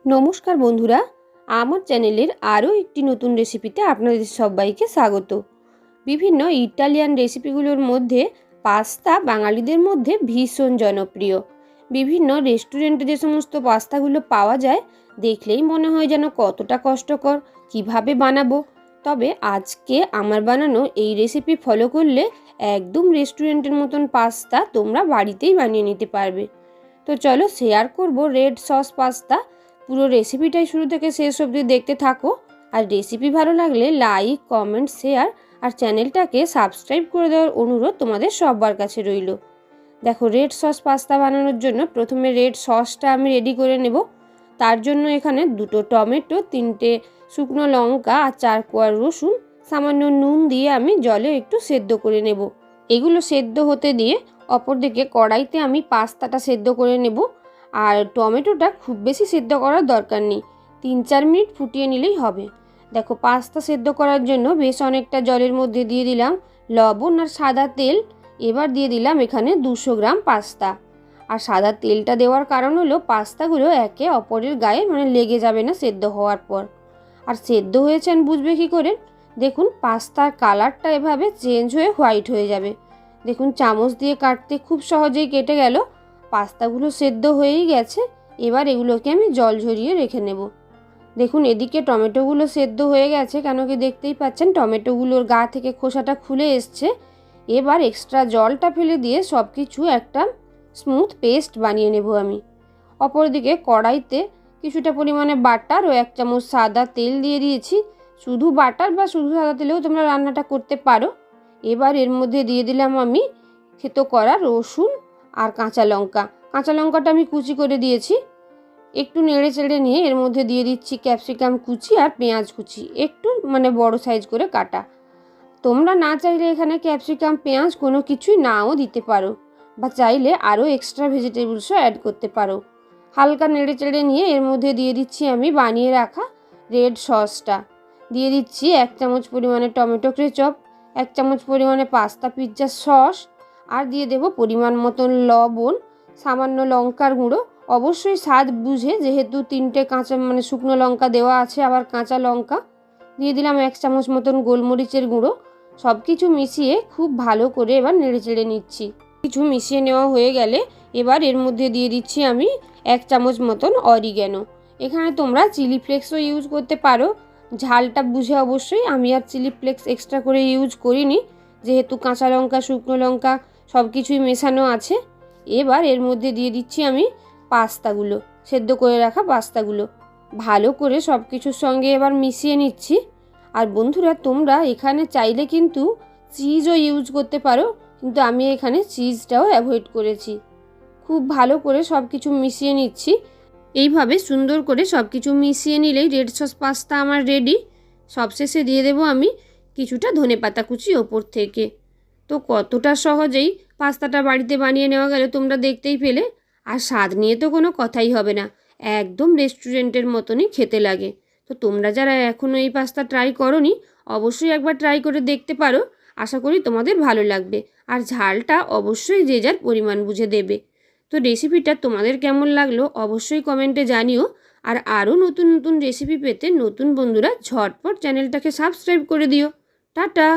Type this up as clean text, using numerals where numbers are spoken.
নমস্কার বন্ধুরা, আমার চ্যানেলের আরও একটি নতুন রেসিপিতে আপনাদের সবাইকে স্বাগত। বিভিন্ন ইটালিয়ান রেসিপিগুলোর মধ্যে পাস্তা বাঙালিদের মধ্যে ভীষণ জনপ্রিয়। বিভিন্ন রেস্টুরেন্টে যে সমস্ত পাস্তাগুলো পাওয়া যায়, দেখলেই মনে হয় যেন কতটা কষ্টকর, কিভাবে বানাবো। তবে আজকে আমার বানানো এই রেসিপি ফলো করলে একদম রেস্টুরেন্টের মতন পাস্তা তোমরা বাড়িতেই বানিয়ে নিতে পারবে। তো চলো শেয়ার করব রেড সস পাস্তা। পুরো রেসিপিটাই শুরু থেকে শেষ অবধি দেখতে থাকো। আর রেসিপি ভালো লাগলে লাইক, কমেন্ট, শেয়ার আর চ্যানেলটাকে সাবস্ক্রাইব করে দেওয়ার অনুরোধ তোমাদের সবার কাছে রইল। দেখো, রেড সস পাস্তা বানানোর জন্য প্রথমে রেড সসটা আমি রেডি করে নেব। তার জন্য এখানে 2টো টমেটো, 3টে শুকনো লঙ্কা আর 4 কোয়া রসুন, সামান্য নুন দিয়ে আমি জলে একটু সেদ্ধ করে নেব। এগুলো সেদ্ধ হতে দিয়ে অপরদিকে কড়াইতে আমি পাস্তাটা সেদ্ধ করে নেব। আর টমেটোটা খুব বেশি সেদ্ধ করার দরকার নেই, 3-4 মিনিট ফুটিয়ে নিলেই হবে। দেখো, পাস্তা সেদ্ধ করার জন্য বেশ অনেকটা জলের মধ্যে দিয়ে দিলাম লবণ আর সাদা তেল। এবার দিয়ে দিলাম এখানে 200 গ্রাম পাস্তা। আর সাদা তেলটা দেওয়ার কারণ হলো পাস্তাগুলো একে অপরের গায়ে লেগে যাবে না সেদ্ধ হওয়ার পর। আর সেদ্ধ হয়েছেন বুঝবে কী করে? দেখুন, পাস্তার কালারটা এভাবে চেঞ্জ হয়ে হোয়াইট হয়ে যাবে। দেখুন, চামচ দিয়ে কাটতে খুব সহজেই কেটে গেল। পাস্তাগুলো সেদ্ধ হয়েই গেছে। এবার এগুলোকে আমি জল ঝরিয়ে রেখে নেব। দেখুন, এদিকে টমেটোগুলো সেদ্ধ হয়ে গেছে, কেন কি দেখতেই পাচ্ছেন টমেটোগুলোর গা থেকে খোসাটা খুলে এসছে। এবার এক্সট্রা জলটা ফেলে দিয়ে সব কিছু একটা স্মুথ পেস্ট বানিয়ে নেব আমি। অপরদিকে কড়াইতে কিছুটা পরিমাণে বাটার ও 1 চামচ সাদা তেল দিয়ে দিয়েছি। শুধু বাটার বা শুধু সাদা তেলেও তোমরা রান্নাটা করতে পারো। এবার এর মধ্যে দিয়ে দিলাম আমি থেতো করা রসুন আর কাঁচা লঙ্কা। কাঁচা লঙ্কাটা আমি কুচি করে দিয়েছি। একটু নেড়ে চেড়ে নিয়ে এর মধ্যে দিয়ে দিচ্ছি ক্যাপসিকাম কুচি আর পেঁয়াজ কুচি, একটু বড় সাইজ করে কাটা। তোমরা না চাইলে এখানে ক্যাপসিকাম, পেঁয়াজ কোনো কিছুই নাও দিতে পারো, বা চাইলে আরও এক্সট্রা ভেজিটেবলসও অ্যাড করতে পারো। হালকা নেড়ে চেড়ে নিয়ে এর মধ্যে দিয়ে দিচ্ছি আমি বানিয়ে রাখা রেড সসটা। দিয়ে দিচ্ছি 1 চামচ পরিমাণে টমেটো কেচাপ, 1 চামচ পরিমাণে পাস্তা পিৎজা সস, আর দিয়ে দেব পরিমাণ মতন লবণ, সামান্য লঙ্কার গুঁড়ো, অবশ্যই স্বাদ বুঝে, যেহেতু 3টে কাঁচা শুকনো লঙ্কা দেওয়া আছে, আবার কাঁচা লঙ্কা দিয়ে দিলাম। 1 চামচ মতন গোলমরিচের গুঁড়ো। সব কিছু মিশিয়ে খুব ভালো করে এবার নেড়ে চেড়ে নিচ্ছি। কিছু মিশিয়ে নেওয়া হয়ে গেলে এবার এর মধ্যে দিয়ে দিচ্ছি আমি 1 চামচ মতন অরিগ্যানো। এখানে তোমরা চিলি ফ্লেক্সও ইউজ করতে পারো, ঝালটা বুঝে অবশ্যই। আমি আর চিলি ফ্লেক্স এক্সট্রা করে ইউজ করিনি, যেহেতু কাঁচা লঙ্কা, শুকনো লঙ্কা সব কিছুই মেশানো আছে। এবার এর মধ্যে দিয়ে দিচ্ছি আমি পাস্তাগুলো, সেদ্ধ করে রাখা পাস্তাগুলো। ভালো করে সব কিছুর সঙ্গে এবার মিশিয়ে নিচ্ছি। আর বন্ধুরা, তোমরা এখানে চাইলে কিন্তু চিজও ইউজ করতে পারো, কিন্তু আমি এখানে চিজটাও অ্যাভয়েড করেছি। খুব ভালো করে সব কিছু মিশিয়ে নিচ্ছি। এইভাবে সুন্দর করে সব কিছু মিশিয়ে নিলেই রেড সস পাস্তা আমার রেডি। সবশেষে দিয়ে দেবো আমি কিছুটা ধনেপাতা কুচি ওপর থেকে। তো কতটা সহজেই পাস্তাটা বাড়িতে বানিয়ে নেওয়া গেল তোমরা দেখতেই পেলে। আর স্বাদ নিয়ে তো কোনো কথাই হবে না, একদম রেস্টুরেন্টের মতনই খেতে লাগে। তো তোমরা যারা এখনও এই পাস্তা ট্রাই করোনি, অবশ্যই একবার ট্রাই করে দেখতে পারো। আশা করি তোমাদের ভালো লাগবে। আর ঝালটা অবশ্যই যে যার পরিমাণ বুঝে দেবে। তো রেসিপিটা তোমাদের কেমন লাগলো অবশ্যই কমেন্টে জানিও। আর আরও নতুন নতুন রেসিপি পেতে নতুন বন্ধুরা ঝটপট চ্যানেলটাকে সাবস্ক্রাইব করে দিও। টাটা।